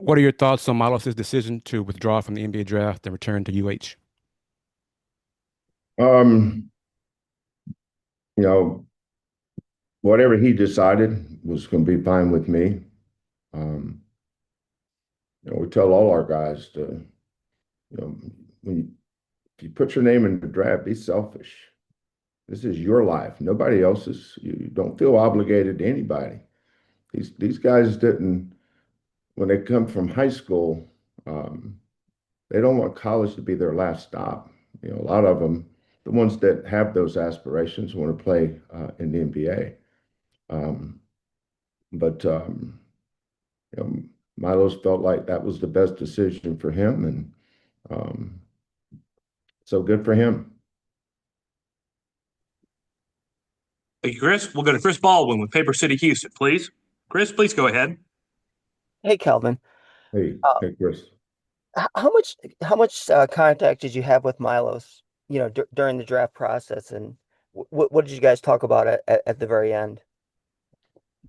What are your thoughts on Milos' decision to withdraw from the NBA draft and return to UH? Um, you know, whatever he decided was going to be fine with me. Um, we tell all our guys to, you know, if you put your name in the draft, be selfish. This is your life, nobody else's. You don't feel obligated to anybody. These guys didn't, when they come from high school, um, they don't want college to be their last stop. A lot of them, the ones that have those aspirations, want to play in the NBA. Um, but you know, Milos felt like that was the best decision for him, and um, so good for him. Thank you, Chris. We'll go to Chris Baldwin with Paper City, Houston, please. Chris, please go ahead. Hey, Kelvin. Hey, Uh, hey, Chris. how much contact did you have with Milos, during the draft process, and what did you guys talk about at the very end?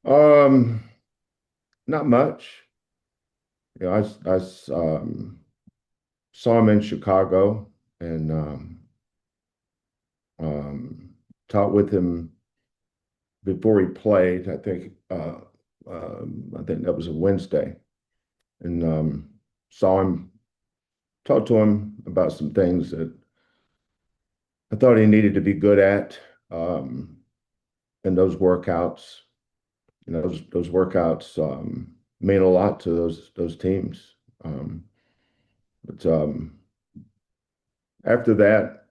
Um, Not much. I saw him in Chicago and um, talked with him before he played. I think that was a Wednesday, and saw him, talked to him about some things that I thought he needed to be good at um, in those workouts. Those workouts mean a lot to those teams. Um, but after that,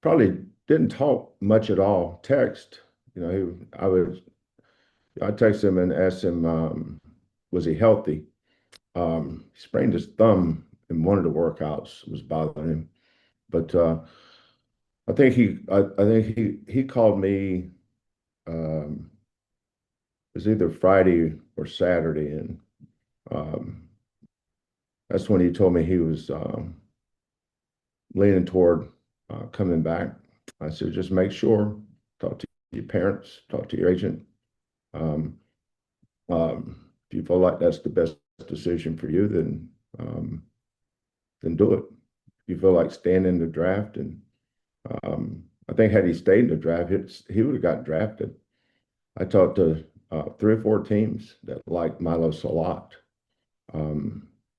probably didn't talk much at all. Text, I texted him and asked him, was he healthy? He sprained his thumb in one of the workouts. It was bothering him, but I think he called me. Um, it was either Friday or Saturday, and um, that's when he told me he was leaning toward coming back. I said, just make sure, talk to your parents, talk to your agent. Um, if you feel like that's the best decision for you, then do it. If you feel like staying in the draft, and I think had he stayed in the draft, he would have got drafted. I talked to three or four teams that like Milos a lot,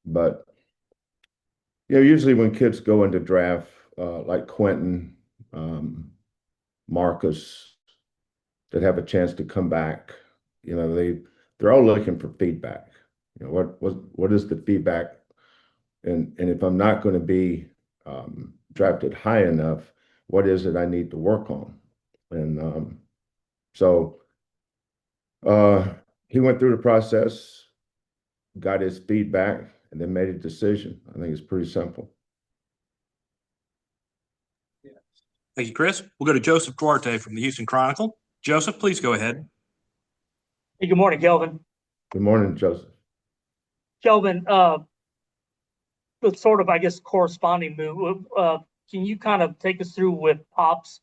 but usually when kids go into draft, like Quentin, um, Marcus, that have a chance to come back, they're all looking for feedback. What is the feedback? And if I'm not going to be drafted high enough, what is it I need to work on? And so uh, he went through the process, got his feedback, and then made a decision. I think it's pretty simple. Thank you, Chris. We'll go to Joseph Dwarte from the Houston Chronicle. Joseph, please go ahead. Hey, good morning, Kelvin. Good morning, Joseph. Kelvin, the sort of, I guess, corresponding move. Can you kind of take us through with Pop's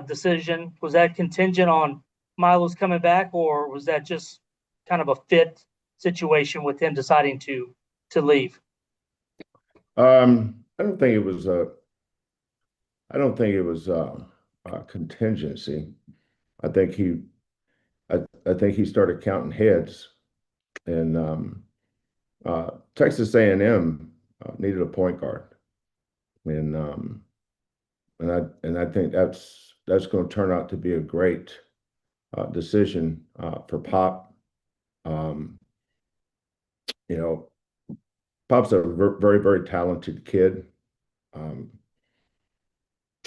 decision? Was that contingent on Milos coming back, or was that just kind of a fit situation with him deciding to leave? I don't think it was a contingency. I think he I think he started counting heads, and Texas A&M needed a point guard, and I think that's going to turn out to be a great decision for Pop. Um, you know, Pop's a very very talented kid. Um,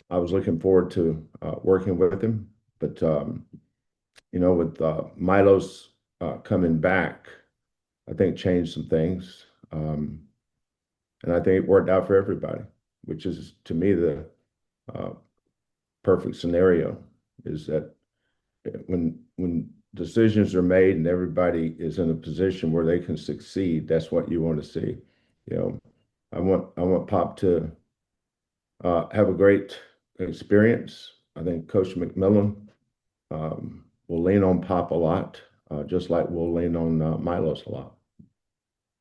I was looking forward to working with him, but with Milos coming back, I think changed some things, and I think it worked out for everybody, which is to me the uh, perfect scenario. Is that when decisions are made and everybody is in a position where they can succeed, that's what you want to see. You know, I want Pop to have a great experience. I think Coach McMillan will lean on Pop a lot, just like we'll lean on Milos a lot.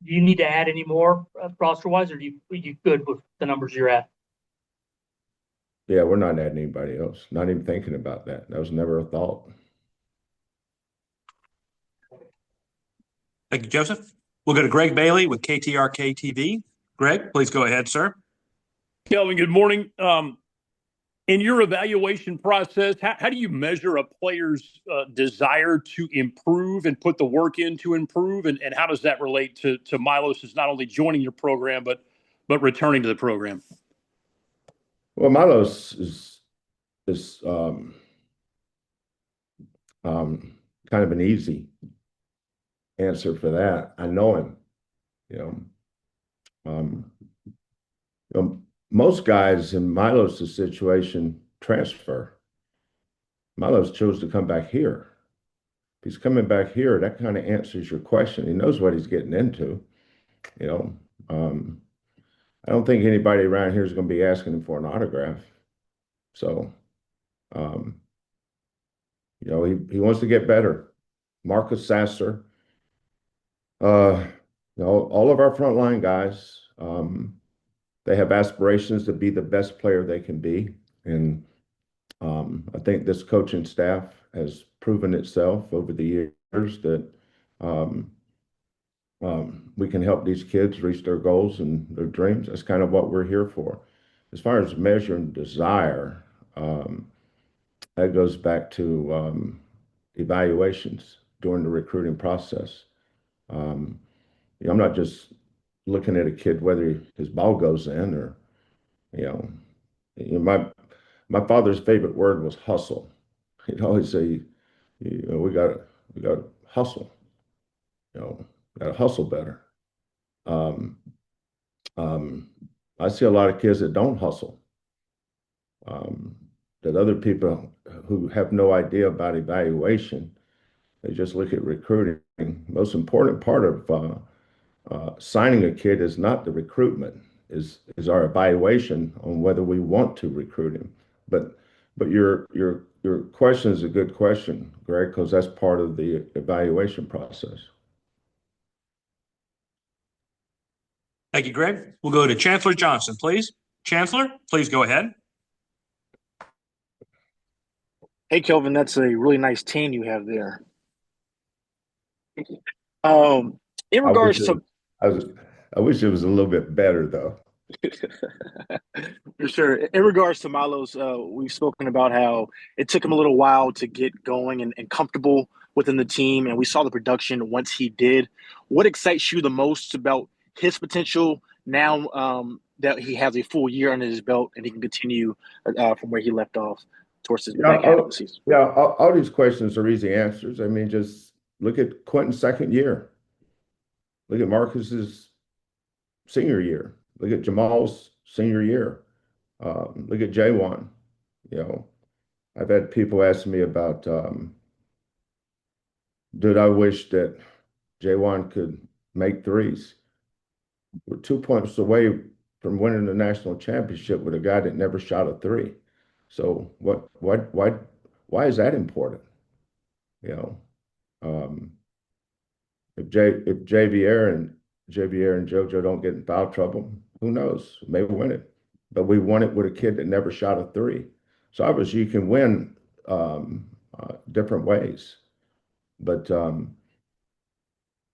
do you need to add any more roster wise, or are you good with the numbers you're at? Yeah, we're not adding anybody else. Not even thinking about that. That was never a thought. Thank you, Joseph. We'll go to Greg Bailey with KTRK TV. Greg, please go ahead, sir. Kelvin, good morning. In your evaluation process, how do you measure a player's desire to improve and put the work in to improve? And how does that relate to Milos is not only joining your program, but returning to the program? Well, Milos is kind of an easy answer for that. I know him, you know. Most guys in Milos' situation transfer. Milos chose to come back here. If he's coming back here, that kind of answers your question. He knows what he's getting into, you know. I don't think anybody around here is going to be asking him for an autograph. So, you know, he wants to get better. Marcus Sasser, you know, all of our frontline guys, they have aspirations to be the best player they can be. And I think this coaching staff has proven itself over the years that we can help these kids reach their goals and their dreams. That's kind of what we're here for. As far as measuring desire, that goes back to evaluations during the recruiting process. You know, I'm not just looking at a kid whether his ball goes in or, you know, my father's favorite word was hustle. He'd always say, you know, we got to hustle. You know, got to hustle better. I see a lot of kids that don't hustle. That other people who have no idea about evaluation, they just look at recruiting. Most important part of signing a kid is not the recruitment, is our evaluation on whether we want to recruit him. But your question is a good question, Greg, because that's part of the evaluation process. Thank you, Greg. We'll go to Chancellor Johnson, please. Chancellor, please go ahead. Hey, Kelvin, that's a really nice team you have there. In regards to, I wish it was a little bit better, though. for sure. In regards to Milos, we've spoken about how it took him a little while to get going and comfortable within the team, and we saw the production once he did. What excites you the most about his potential now that he has a full year under his belt and he can continue from where he left off towards his back half of the season? Yeah, all these questions are easy answers. I mean, just look at Quentin's second year. Look at Marcus's senior year. Look at Jamal's senior year. Look at J1. You know, I've had people ask me about, did I wish that J1 could make threes? We're 2 points away from winning the national championship with a guy that never shot a three. So why is that important? You know, if JVR and JoJo don't get in foul trouble, who knows? Maybe we'll win it. But we won it with a kid that never shot a three. So obviously you can win different ways. But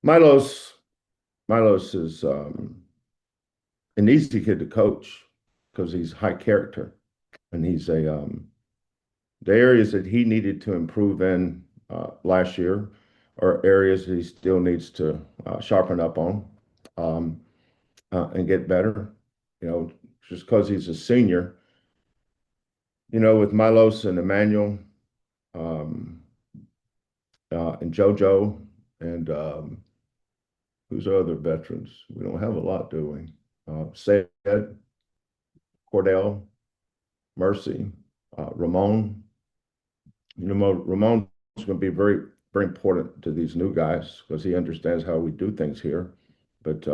Milos is an easy kid to coach because he's high character, and he's the areas that he needed to improve in last year are areas that he still needs to sharpen up on and get better. You know, just because he's a senior, you know, with Milos and Emmanuel and JoJo and who's our other veterans? We don't have a lot, do we? Said, Cordell, Mercy, Ramon. You know, Ramon's going to be very, very important to these new guys because he understands how we do things here. But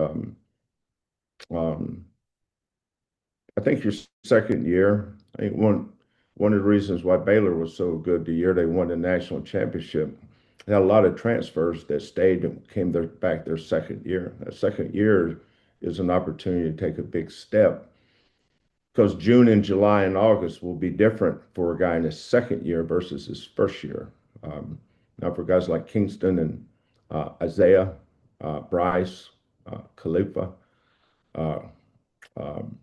I think your second year, I think one of the reasons why Baylor was so good the year they won the national championship had a lot of transfers that stayed and came back their second year. That second year is an opportunity to take a big step because June and July and August will be different for a guy in his second year versus his first year. Now, for guys like Kingston and Isaiah, Bryce, Khalifa, uh, um,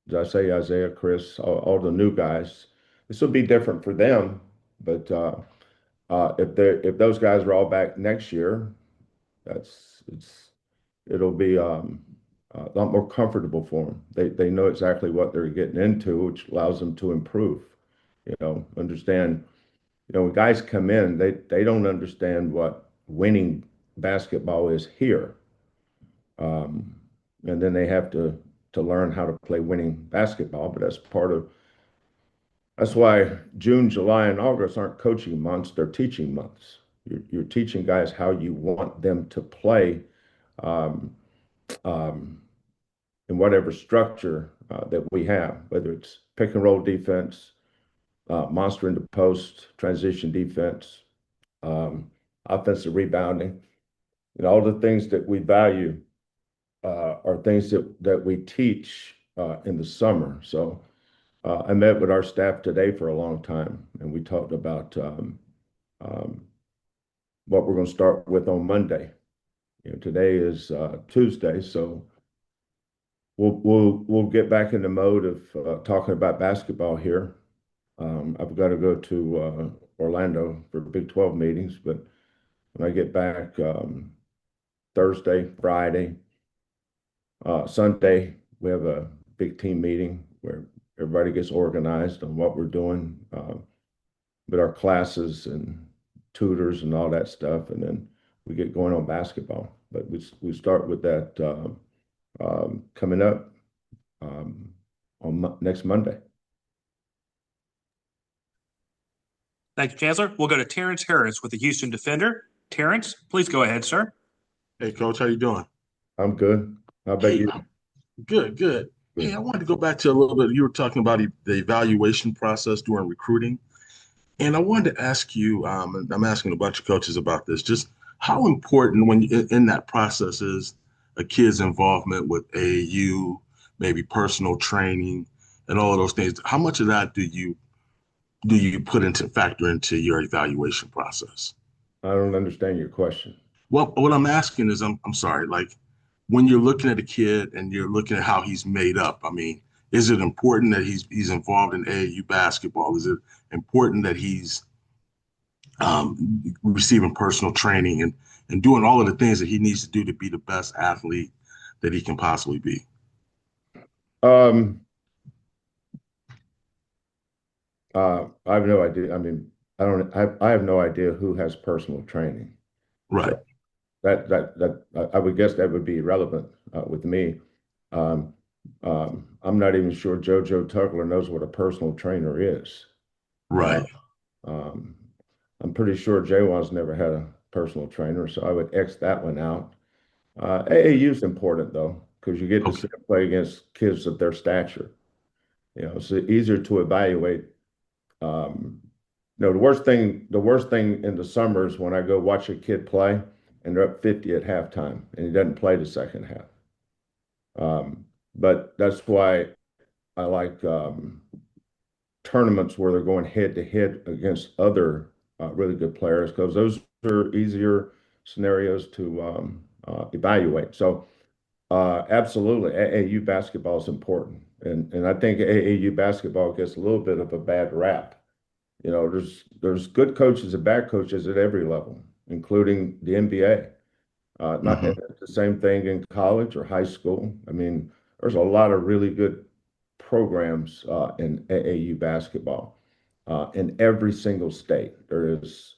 did I say Isaiah, Chris, all the new guys? This will be different for them, but if those guys are all back next year, it'll be a lot more comfortable for them. They know exactly what they're getting into, which allows them to improve. Understand. When guys come in, they don't understand what winning basketball is here, and then they have to learn how to play winning basketball. But that's why June, July, and August aren't coaching months; they're teaching months. You're teaching guys how you want them to play. Um, um, in whatever structure that we have, whether it's pick and roll defense, monster into post, transition defense, offensive rebounding, all the things that we value are things that we teach in the summer. So I met with our staff today for a long time, and we talked about what we're going to start with on Monday. Today is Tuesday, so we'll get back in the mode of talking about basketball here. I've got to go to Orlando for Big 12 meetings, but when I get back Thursday, Friday, Sunday, we have a big team meeting where everybody gets organized on what we're doing with our classes and tutors and all that stuff, and then we get going on basketball. But we start with that coming up on next Monday. Thank you, Chancellor. We'll go to Terrence Harris with the Houston Defender. Terrence, please go ahead, sir. Hey, Coach, how you doing? I'm good. How about Hey, you? good, good. Hey, I wanted to go back to a little bit. You were talking about the evaluation process during recruiting, and I wanted to ask you, and I'm asking a bunch of coaches about this, just how important when in that process is a kid's involvement with AAU, maybe personal training, and all of those things. How much of that do you put into factor into your evaluation process? I don't understand your question. Well, what I'm asking is, I'm sorry, like when you're looking at a kid and you're looking at how he's made up, I mean, is it important that he's involved in AAU basketball? Is it important that he's receiving personal training and doing all of the things that he needs to do to be the best athlete that he can possibly be? I have no idea. I mean, I have no idea who has personal training. Right. So that I would guess that would be irrelevant with me. I'm not even sure JoJo Tugler knows what a personal trainer is. Right. I'm pretty sure Jaywan's never had a personal trainer, so I would X that one out. AAU is important though, because you get to see them play against kids of their stature. It's easier to evaluate. The worst thing in the summer is when I go watch a kid play and they're up 50 at halftime and he doesn't play the second half. But that's why I like tournaments where they're going head to head against other really good players, because those are easier scenarios to evaluate. So absolutely, AAU basketball is important, and I think AAU basketball gets a little bit of a bad rap. There's good coaches and bad coaches at every level, including the NBA. Not the same thing in college or high school. I mean, there's a lot of really good programs in AAU basketball in every single state. There is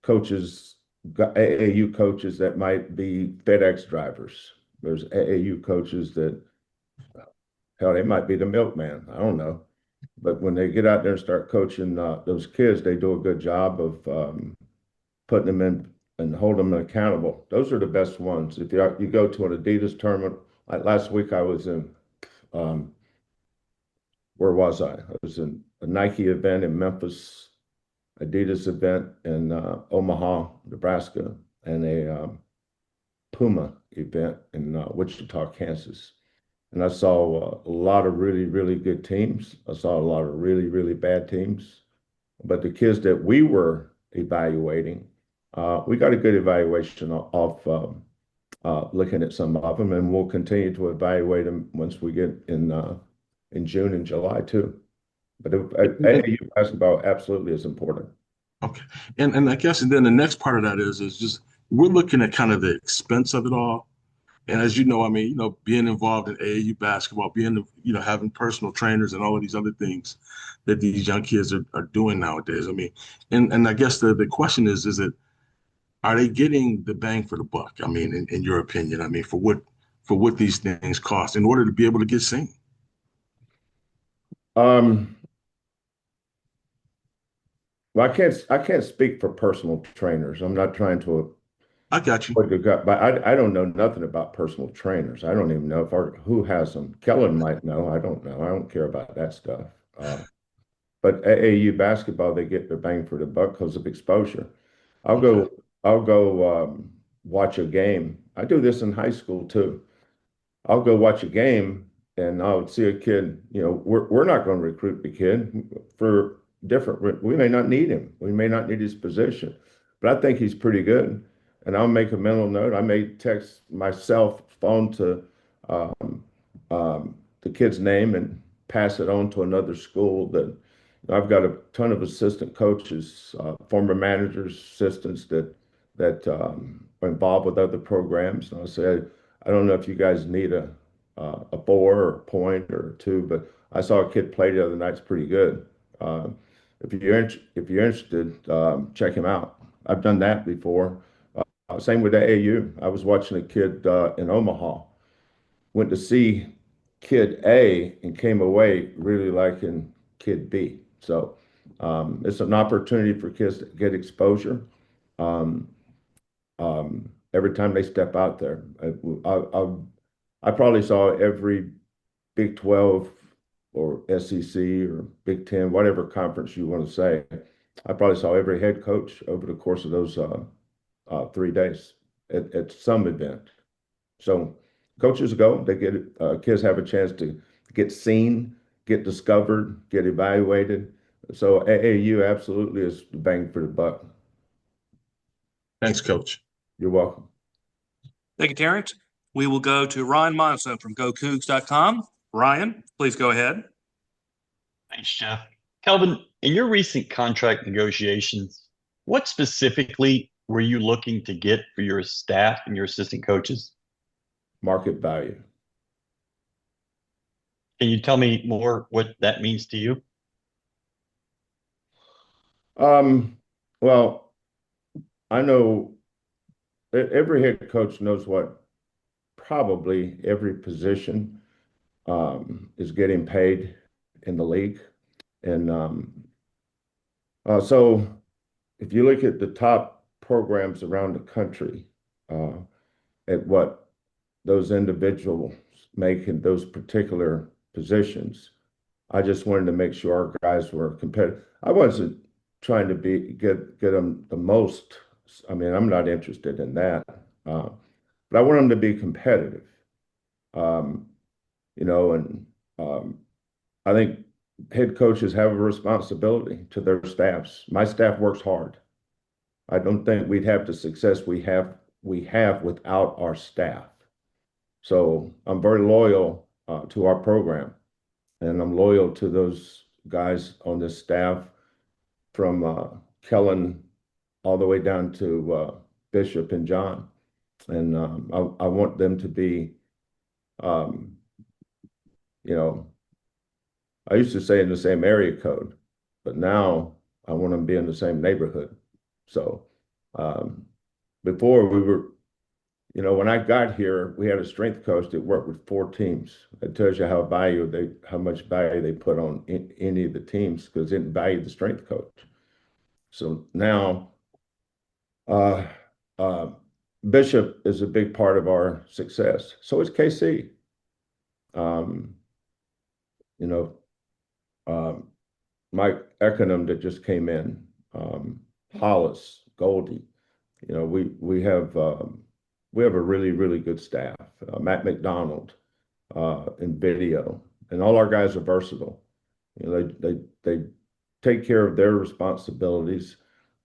AAU coaches that might be FedEx drivers. There's AAU coaches that, hell, they might be the milkman. I don't know. But when they get out there and start coaching those kids, they do a good job of putting them in and holding them accountable. Those are the best ones. If you go to an Adidas tournament, like last week I was in, where was I? I was in a Nike event in Memphis, Adidas event in Omaha, Nebraska, and a Puma event in Wichita, Kansas. And I saw a lot of really, really good teams. I saw a lot of really, really bad teams. But the kids that we were evaluating, we got a good evaluation off looking at some of them, and we'll continue to evaluate them once we get in June and July too. But AAU basketball absolutely is important. Okay. And I guess, and then the next part of that is just we're looking at kind of the expense of it all. And as you know, I mean, being involved in AAU basketball, having personal trainers and all of these other things that these young kids are doing nowadays. I mean, and I guess the question is are they getting the bang for the buck? I mean, in your opinion, I mean, for what these things cost in order to be able to get seen? Well, I can't speak for personal trainers. I'm not trying to I got you. but I don't know nothing about personal trainers. I don't even know who has them. Kellen might know. I don't know. I don't care about that stuff. But AAU basketball, they get their bang for the buck because of exposure. I'll go. Okay. I'll go watch a game. I do this in high school too. I'll go watch a game and I'll see a kid. We're not going to recruit the kid for different. We may not need him. We may not need his position, but I think he's pretty good. And I'll make a mental note. I may text my cell phone to the kid's name and pass it on to another school. That I've got a ton of assistant coaches, former managers, assistants that are involved with other programs. And I said, I don't know if you guys need a 4 or a point or a 2, but I saw a kid play the other night. It's pretty good. If you're interested, check him out. I've done that before. Same with the AAU. I was watching a kid in Omaha. Went to see kid A and came away really liking kid B. So it's an opportunity for kids to get exposure. Um, every time they step out there, I probably saw every Big 12 or SEC or Big 10, whatever conference you want to say. I probably saw every head coach over the course of those 3 days at some event. So coaches go, they get kids have a chance to get seen, get discovered, get evaluated. So AAU absolutely is the bang for the buck. Thanks, Coach. You're welcome. Thank you, Terrence. We will go to Ryan Monson from GoCougs.com. Ryan, please go ahead. Thanks, Jeff. Kelvin, in your recent contract negotiations, what specifically were you looking to get for your staff and your assistant coaches? Market value. Can you tell me more what that means to you? Well, I know every head coach knows what probably every position is getting paid in the league. And so if you look at the top programs around the country, at what those individuals make in those particular positions, I just wanted to make sure our guys were competitive. I wasn't trying to get them the most. I mean, I'm not interested in that, but I want them to be competitive. And I think head coaches have a responsibility to their staffs. My staff works hard. I don't think we'd have the success we have without our staff. So I'm very loyal to our program, and I'm loyal to those guys on this staff from Kellen all the way down to Bishop and John. And I want them to be, I used to say in the same area code, but now I want them to be in the same neighborhood. So before we were, when I got here, we had a strength coach that worked with 4 teams. It tells you how much value they put on any of the teams because they didn't value the strength coach. So now Bishop is a big part of our success. So is KC. Mike Econom that just came in Hollis, Goldie. You know, we have a really, really good staff. Matt McDonald in video, and all our guys are versatile. You know, they take care of their responsibilities.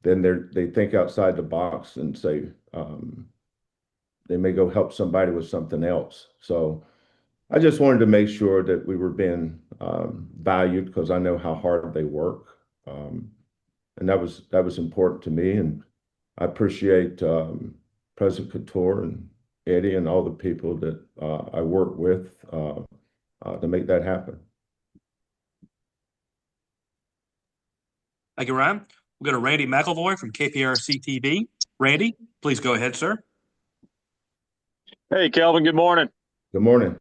Then they think outside the box and say they may go help somebody with something else. So I just wanted to make sure that we were being valued because I know how hard they work, and that was important to me. And I appreciate President Couture and Eddie and all the people that I work with to make that happen. Thank you, Ryan. We'll go to Randy McElvoy from KPRC TV. Randy, please go ahead, sir. Hey, Kelvin, good morning. Good morning.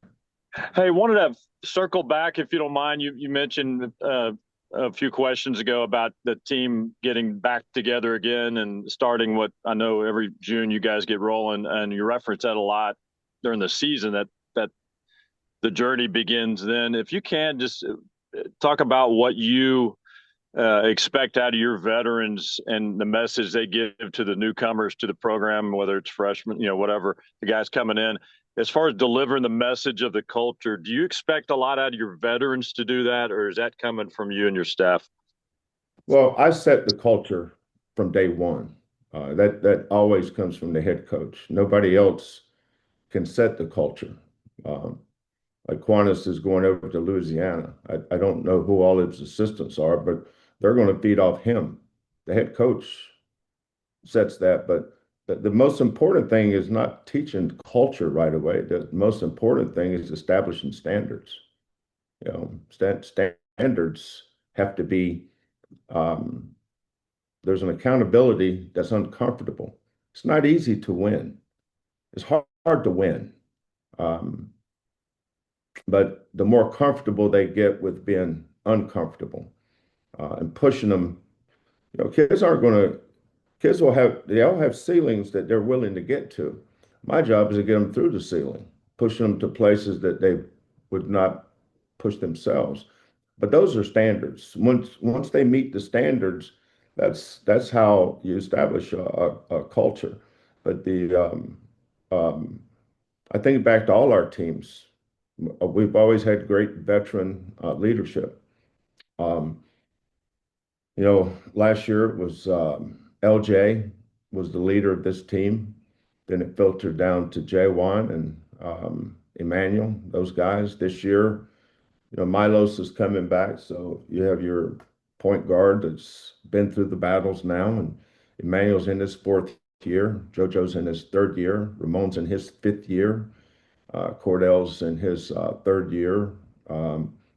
Hey, wanted to circle back, if you don't mind. You mentioned a few questions ago about the team getting back together again and starting what I know every June you guys get rolling, and you reference that a lot during the season, that the journey begins then. If you can, just talk about what you expect out of your veterans and the message they give to the newcomers to the program, whether it's freshmen, whatever, the guys coming in. As far as delivering the message of the culture, do you expect a lot out of your veterans to do that, or is that coming from you and your staff? Well, I set the culture from day one. That always comes from the head coach. Nobody else can set the culture. Like Qantas is going over to Louisiana. I don't know who all his assistants are, but they're going to feed off him. The head coach sets that, but the most important thing is not teaching culture right away. The most important thing is establishing standards. You know, standards have to be, there's an accountability that's uncomfortable. It's not easy to win. It's hard to win. But the more comfortable they get with being uncomfortable and pushing them, kids they all have ceilings that they're willing to get to. My job is to get them through the ceiling, pushing them to places that they would not push themselves. But those are standards. Once they meet the standards, that's how you establish a culture. But I think back to all our teams, we've always had great veteran leadership. Last year it was LJ was the leader of this team. Then it filtered down to J1 and Emmanuel, those guys. This year, Milos is coming back, so you have your point guard that's been through the battles now, and Emmanuel's in his fourth year. JoJo's in his third year. Ramon's in his fifth year. Cordell's in his third year.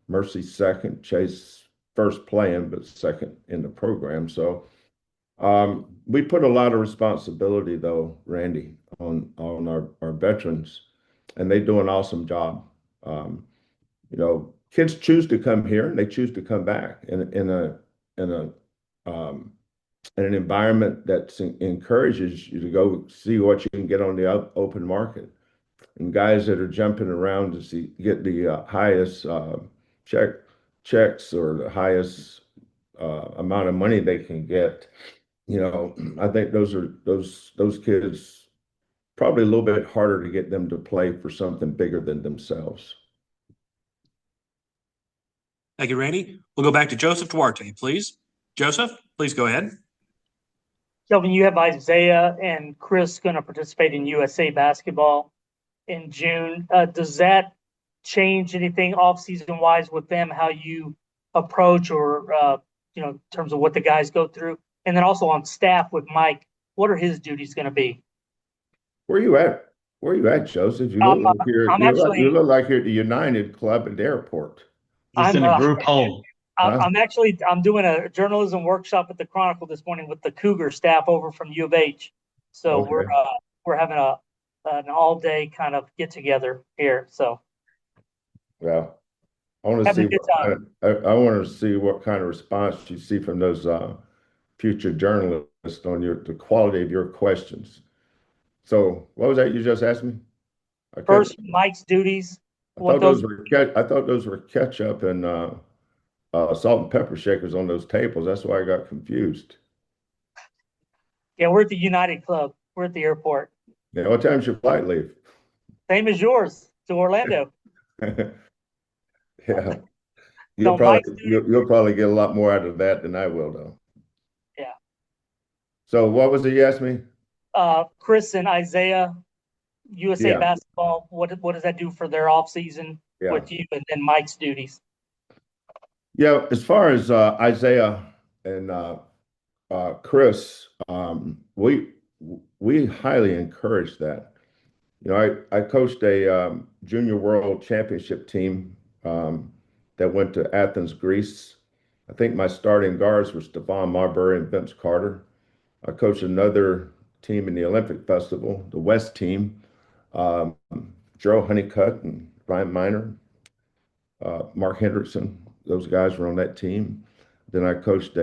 Mercy's second. Chase first playing, but second in the program. So we put a lot of responsibility, though, Randy, on our veterans, and they do an awesome job. Kids choose to come here and they choose to come back in an environment that encourages you to go see what you can get on the open market. And guys that are jumping around to get the highest checks or the highest amount of money they can get, I think those kids probably a little bit harder to get them to play for something bigger than themselves. Thank you, Randy. We'll go back to Joseph Dwarte, please. Joseph, please go ahead. Kelvin, you have Isaiah and Chris going to participate in USA basketball in June. Does that change anything off-season wise with them, how you approach or, in terms of what the guys go through? And then also on staff with Mike, what are his duties going to be? Where are you at? Where are you at, Joseph? You look like you're at the United Club at the airport. He's in a group home. I'm doing a journalism workshop at the Chronicle this morning with the Cougar staff over from U of H. So okay. We're having an all day kind of get together here. So well, I want to see what kind of response you see from those future journalists on the quality of your questions. So what was that you just asked me? First, Mike's duties. I thought those were ketchup and salt and pepper shakers on those tables. That's why I got confused. Yeah, we're at the United Club. We're at the airport. Yeah, what time's your flight leave? Same as yours to Orlando. Yeah, No, Mike's doing, you'll probably get a lot more out of that than I will, though. yeah. So what was it you asked me? Chris and Isaiah, USA Yeah, basketball. What does that do for their off season yeah, with you and then Mike's duties? yeah. As far as Isaiah and Chris, we highly encourage that. You know, I coached a junior world championship team that went to Athens, Greece. I think my starting guards were Stephon Marbury and Vince Carter. I coached another team in the Olympic Festival, the West team, um, Gerald Honeycutt and Ryan Miner, Mark Hendrickson. Those guys were on that team. Then I coached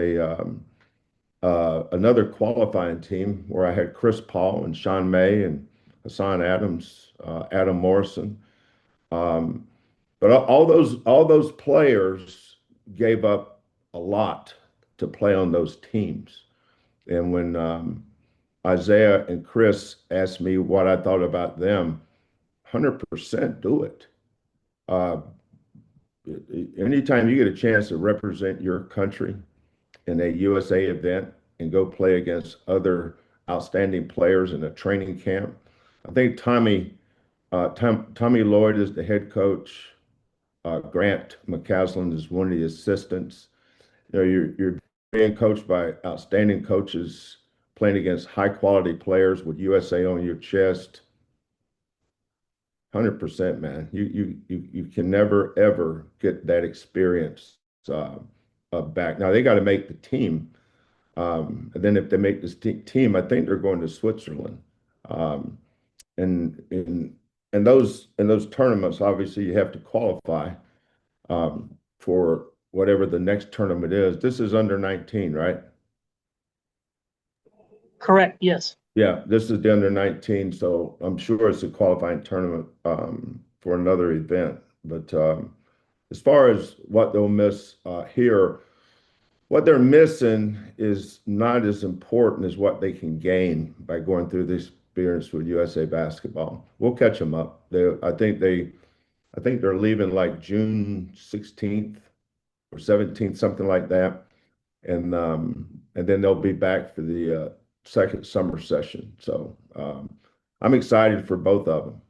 another qualifying team where I had Chris Paul and Sean May and Hassan Adams, Adam Morrison. Um, but all those players gave up a lot to play on those teams. And when Isaiah and Chris asked me what I thought about them, 100% do it. Uh, Anytime you get a chance to represent your country in a USA event and go play against other outstanding players in a training camp, I think Tommy Lloyd is the head coach. Grant McCaslin is one of the assistants. You know, you're being coached by outstanding coaches, playing against high quality players with USA on your chest. 100%, man. You can never ever get that experience back. Now they got to make the team, and then if they make this team, I think they're going to Switzerland. Um, and in those tournaments, obviously you have to qualify for whatever the next tournament is. This is under 19, right? Correct. Yes. Yeah, this is the under 19, so I'm sure it's a qualifying tournament for another event. But as far as what they'll miss here, what they're missing is not as important as what they can gain by going through this experience with USA basketball. We'll catch them up. I think they're leaving like June 16th or 17th, something like that, and then they'll be back for the second summer session. So I'm excited for both of them.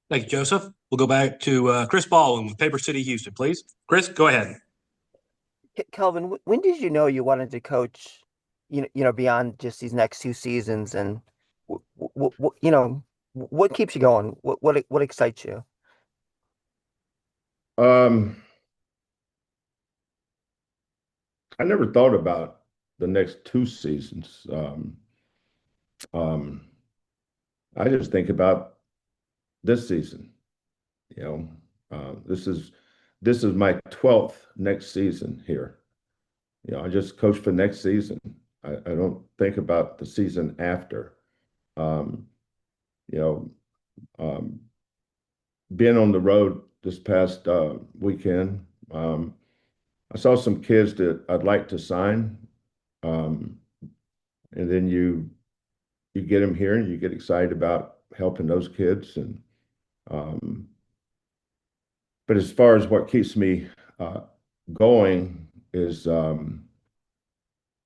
Thank you, Joseph. We'll go back to Chris Baldwin with Paper City, Houston, please. Chris, go ahead. Kelvin, when did you know you wanted to coach, beyond just these next 2 seasons, and what keeps you going? What excites you? Um, I never thought about the next 2 seasons. Um, I just think about this season. You know, this is my 12th next season here. You know, I just coach for next season. I don't think about the season after. Um, you know, um, being on the road this past weekend, I saw some kids that I'd like to sign, um, and then you get them here and you get excited about helping those kids. And but as far as what keeps me going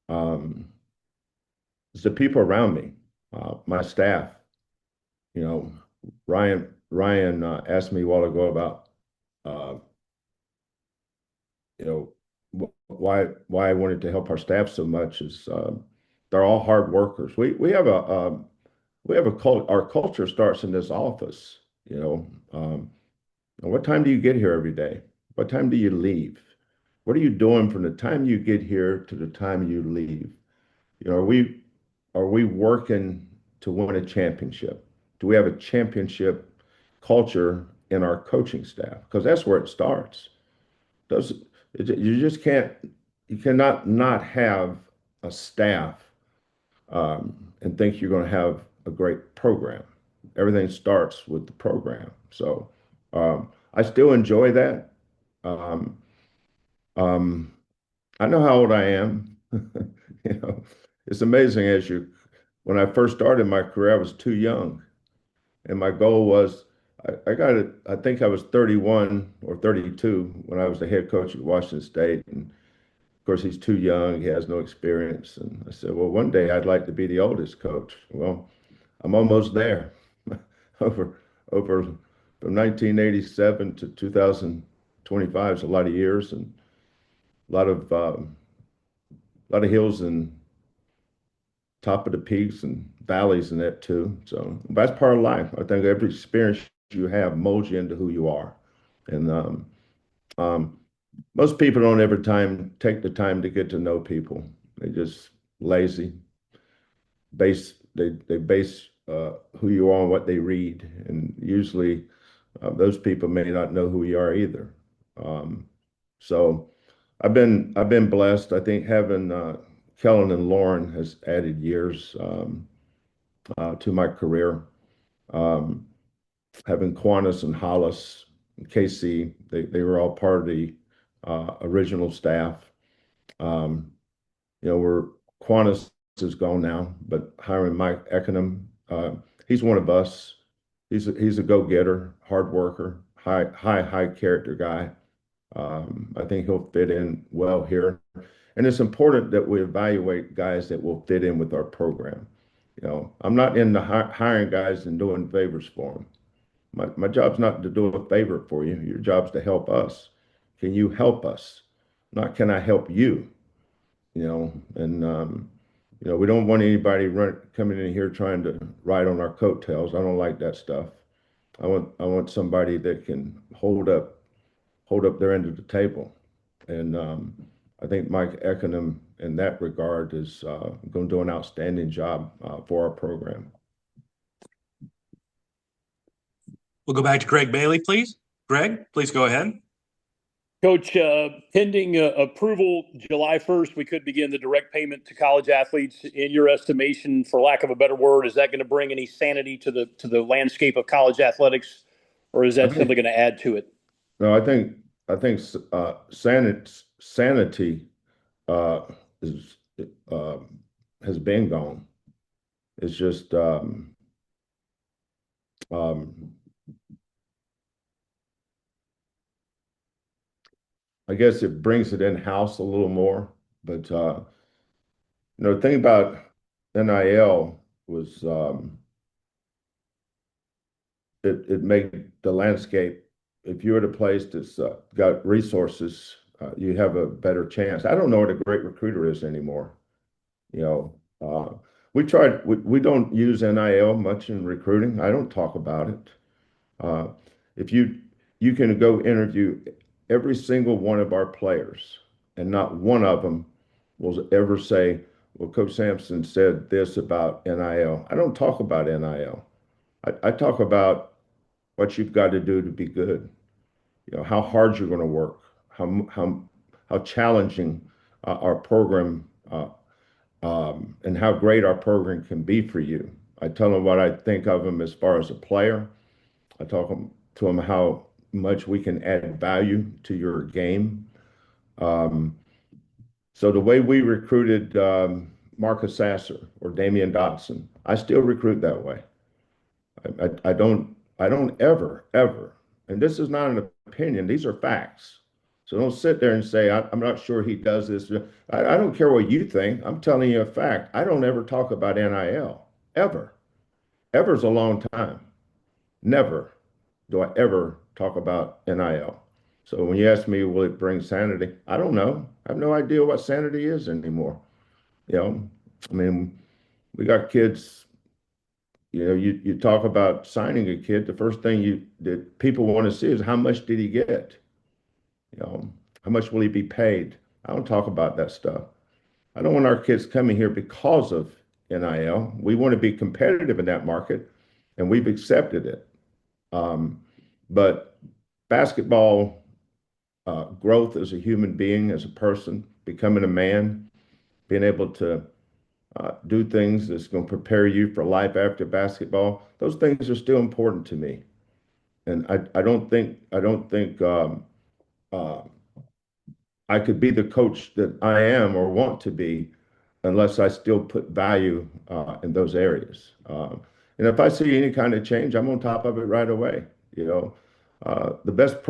um, is the people around me, my staff. You know, Ryan asked me a while ago about uh, you know why I wanted to help our staff so much is they're all hard workers. We have a cult. Our culture starts in this office. You know, and what time do you get here every day? What time do you leave? What are you doing from the time you get here to the time you leave? You know, are we working to win a championship? Do we have a championship culture in our coaching staff? Because that's where it starts. Does you just can't you cannot not have a staff and think you're going to have a great program. Everything starts with the program. So I still enjoy that. Um, um, I know how old I am. You know, it's amazing when I first started my career, I was too young. And my goal was, I got it, I think I was 31 or 32 when I was the head coach at Washington State. And of course, he's too young, he has no experience. And I said, well, one day I'd like to be the oldest coach. Well, I'm almost there. over over from 1987 to 2025 is a lot of years and a lot of hills and top of the peaks and valleys in that too. So that's part of life. I think every experience you have molds you into who you are. And um, most people don't ever take the time to get to know people. They just lazy. They base who you are on what they read, and usually those people may not know who you are either. Um, so I've been blessed. I think having Kellen and Lauren has added years to my career. Um, Having Quantas and Hollis and KC, they were all part of the original staff. Um, you know, we're Quantas is gone now, but hiring Mike Econom, he's one of us. He's a go-getter, hard worker, high character guy. I think he'll fit in well here. And it's important that we evaluate guys that will fit in with our program. You know, I'm not into hiring guys and doing favors for them. My job's not to do a favor for you. Your job's to help us. Can you help us? Not can I help you? You know, and you know, we don't want anybody coming in here trying to ride on our coattails. I don't like that stuff. I want somebody that can hold up their end of the table. And I think Mike Econom in that regard is going to do an outstanding job for our program. We'll go back to Greg Bailey, please. Greg, please go ahead. Coach, pending approval July 1st, we could begin the direct payment to college athletes. In your estimation, for lack of a better word, is that going to bring any sanity to the landscape of college athletics, or is that simply going to add to it? No, I think sanity is has been gone. It's just I guess it brings it in house a little more. But you know, the thing about NIL was it made the landscape. If you're at a place that's got resources, you have a better chance. I don't know what a great recruiter is anymore. You know, we don't use NIL much in recruiting. I don't talk about it. Uh, if you can go interview every single one of our players, and not one of them will ever say, "Well, Coach Sampson said this about NIL." I don't talk about NIL. I talk about what you've got to do to be good. You know, how hard you're going to work, how challenging our program and how great our program can be for you. I tell them what I think of them as far as a player. I talk to them how much we can add value to your game. So the way we recruited Marcus Sasser or Damian Dotson, I still recruit that way. I don't ever, and this is not an opinion, these are facts. So don't sit there and say, I'm not sure he does this. I don't care what you think. I'm telling you a fact. I don't ever talk about NIL, ever. Ever is a long time. Never do I ever talk about NIL. So when you ask me, will it bring sanity? I don't know. I have no idea what sanity is anymore. You know, I mean, we got kids, you know, you talk about signing a kid, the first thing that people want to see is how much did he get? You know, how much will he be paid? I don't talk about that stuff. I don't want our kids coming here because of NIL. We want to be competitive in that market, and we've accepted it. But basketball growth as a human being, as a person, becoming a man, being able to do things that's going to prepare you for life after basketball, those things are still important to me. And I don't think uh, I could be the coach that I am or want to be unless I still put value in those areas. And if I see any kind of change, I'm on top of it right away. You know, the best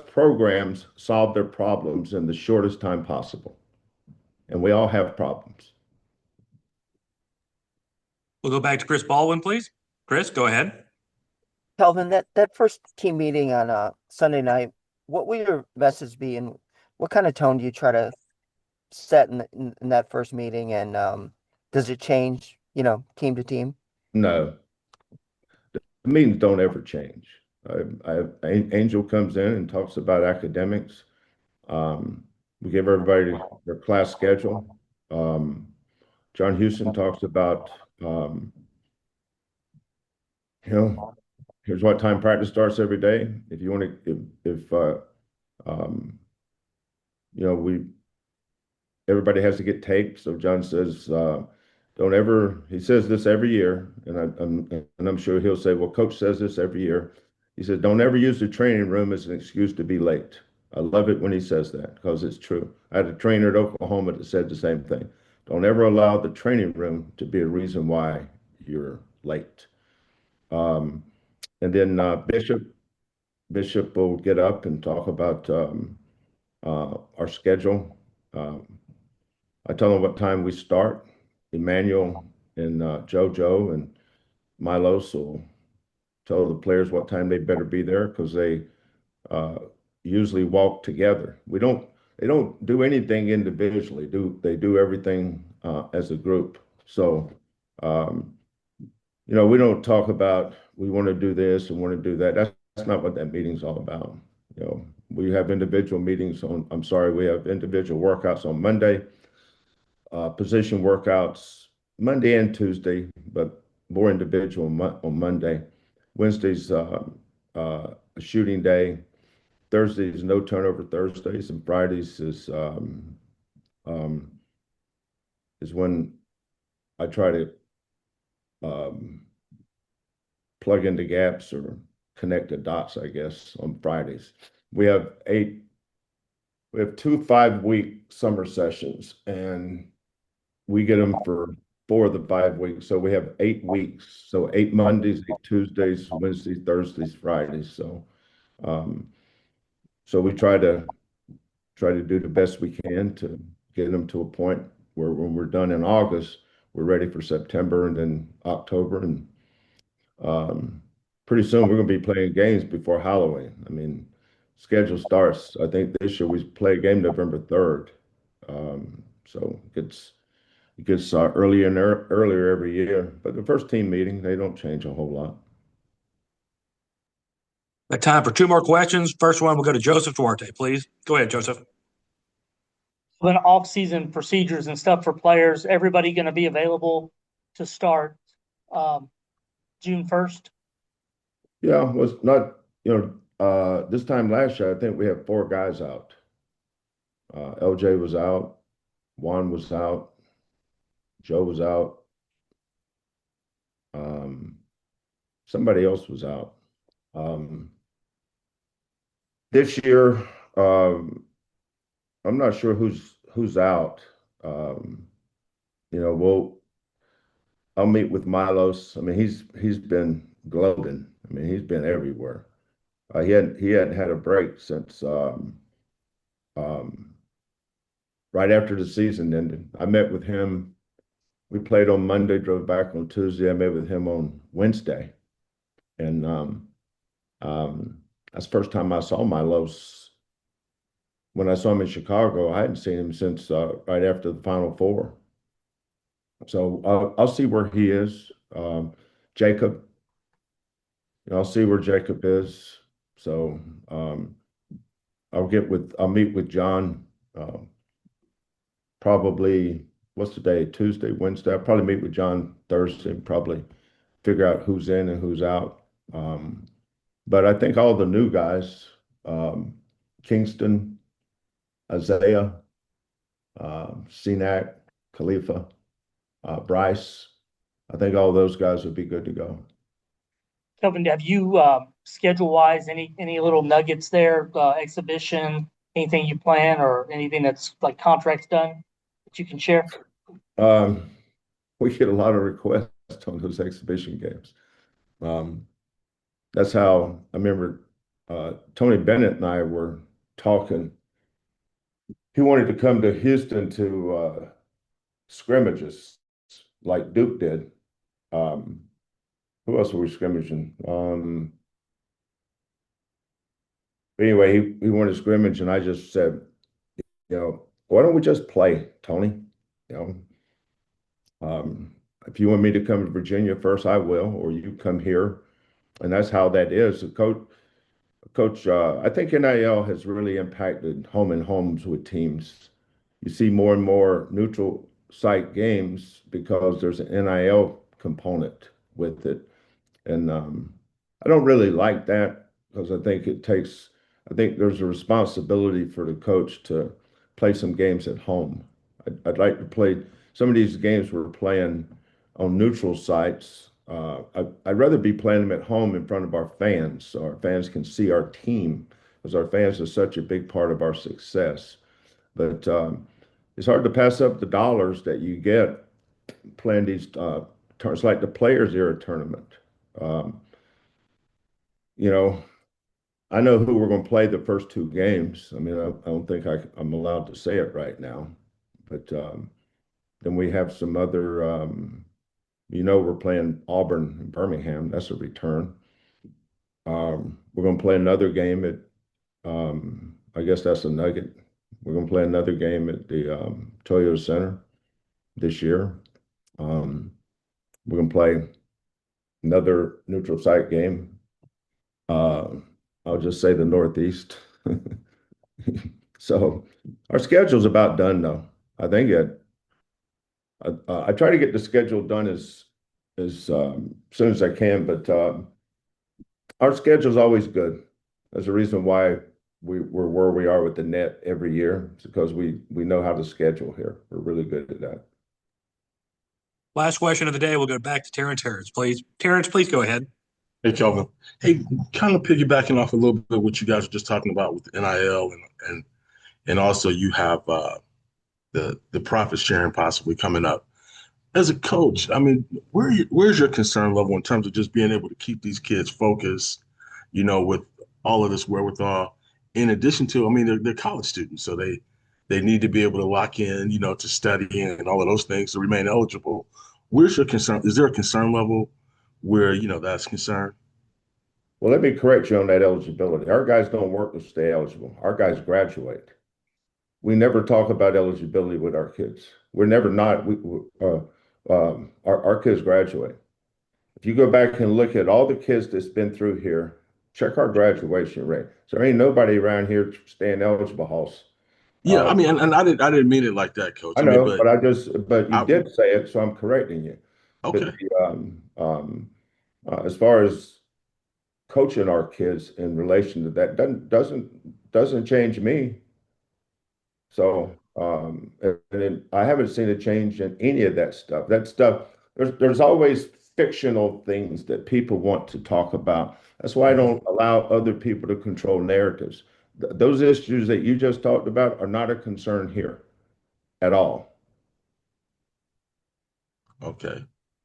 programs solve their problems in the shortest time possible, and we all have problems. We'll go back to Chris Baldwin, please. Chris, go ahead. Kelvin, that first team meeting on Sunday night, what will your message be, and what kind of tone do you try to set in that first meeting? And does it change, team to team? No, the meetings don't ever change. Angel comes in and talks about academics. We give everybody their class schedule. John Houston talks about, you know, here's what time practice starts every day. If you want to, if you know, everybody has to get taped. So John says, don't ever, he says this every year, and I'm sure he'll say, well, coach says this every year. He says, don't ever use the training room as an excuse to be late. I love it when he says that because it's true. I had a trainer at Oklahoma that said the same thing. Don't ever allow the training room to be a reason why you're late. And then Bishop will get up and talk about our schedule. I tell them what time we start. Emmanuel and JoJo and Milos will tell the players what time they better be there because they usually walk together. They don't do anything individually. They do everything as a group. So we don't talk about we want to do this and want to do that. That's not what that meeting's all about. We have individual meetings we have individual workouts on Monday, position workouts Monday and Tuesday, but more individual on Monday. Wednesday's a shooting day. Thursdays no turnover Thursdays, and Fridays is when I try to plug into gaps or connect the dots, I guess, on Fridays. We have 2 5-week summer sessions, and we get them for 4 of the 5 weeks. So we have 8 weeks. So 8 Mondays, 8 Tuesdays, Wednesdays, Thursdays, Fridays. So we try to do the best we can to get them to a point where when we're done in August, we're ready for September and then October. And pretty soon we're going to be playing games before Halloween. I mean, schedule starts. I think this year we play a game November 3rd. So it gets earlier and earlier every year. But the first team meeting, they don't change a whole lot. Got time for 2 more questions. First one, we'll go to Joseph Dwarte, please. Go ahead, Joseph. Then off-season procedures and stuff for players, everybody going to be available to start June 1st? Yeah, was not, this time last year, I think we had 4 guys out. LJ was out, Juan was out, Joe was out. Somebody else was out. This year, I'm not sure who's out. I'll meet with Milos. I mean, he's been gloating. I mean, he's been everywhere. He hadn't had a break since right after the season ended. I met with him. We played on Monday, drove back on Tuesday. I met with him on Wednesday, and that's the first time I saw Milos. When I saw him in Chicago, I hadn't seen him since right after the Final Four. So I'll see where he is. Jacob, I'll see where Jacob is. So I'll meet with John probably, what's the day? Tuesday, Wednesday. I'll probably meet with John Thursday and probably figure out who's in and who's out. But I think all the new guys, Kingston, Isaiah, Cenac, Khalifa, Bryce, I think all those guys would be good to go. Kelvin, have you schedule-wise any little nuggets there, exhibition anything you plan or anything that's like contracts done that you can share? We get a lot of requests on those exhibition games. Um, that's how I remember Tony Bennett and I were talking. He wanted to come to Houston to scrimmages like Duke did. Um, who else were we scrimmaging? Anyway, he wanted to scrimmage, and I just said, why don't we just play, Tony? You if you want me to come to Virginia first, I will, or you come here. And that's how that is. Coach, I think NIL has really impacted home and homes with teams. You see more and more neutral site games because there's an NIL component with it. And I don't really like that because I think there's a responsibility for the coach to play some games at home. I'd like to play some of these games we're playing on neutral sites. I'd rather be playing them at home in front of our fans so our fans can see our team because our fans are such a big part of our success. But it's hard to pass up the dollars that you get playing these it's like the Players Era tournament. Um, you know, I know who we're going to play the first two games. I mean, I don't think I'm allowed to say it right now, but then we have some other. We're playing Auburn and Birmingham. That's a return. We're going to play another game at. I guess that's a nugget. We're going to play another game at the Toyota Center this year. We're going to play another neutral site game. I'll just say the Northeast. So our schedule's about done though. I think I try to get the schedule done as soon as I can, but our schedule's always good. There's a reason why we're where we are with the net every year. It's because we know how to schedule here. We're really good at that. Last question of the day. We'll go back to Terrence Harris, please. Terrence, please go ahead. Hey, Kelvin. Hey, kind of piggybacking off a little bit what you guys were just talking about with NIL and also you have the profit sharing possibly coming up. As a coach, I mean, where's your concern level in terms of just being able to keep these kids focused, with all of this wherewithal, in addition to, I mean, they're college students, so they need to be able to lock in, to study and all of those things to remain eligible. Where's your concern? Is there a concern level where, that's concerned? Well, let me correct you on that eligibility. Our guys don't work to stay eligible. Our guys graduate. We never talk about eligibility with our kids. We're never not. Our kids graduate. If you go back and look at all the kids that's been through here, check our graduation rate. So there ain't nobody around here staying eligible, Hoss. Yeah, I mean, and I didn't mean it like that, Coach. I I mean, know, but you did say it, so I'm correcting you. But okay. as far as coaching our kids in relation to that doesn't change me. So and then I haven't seen a change in any of that stuff. That stuff there's always fictional things that people want to talk about. That's why I don't allow other people to control narratives. Those issues that you just talked about are not a concern here at all. Okay.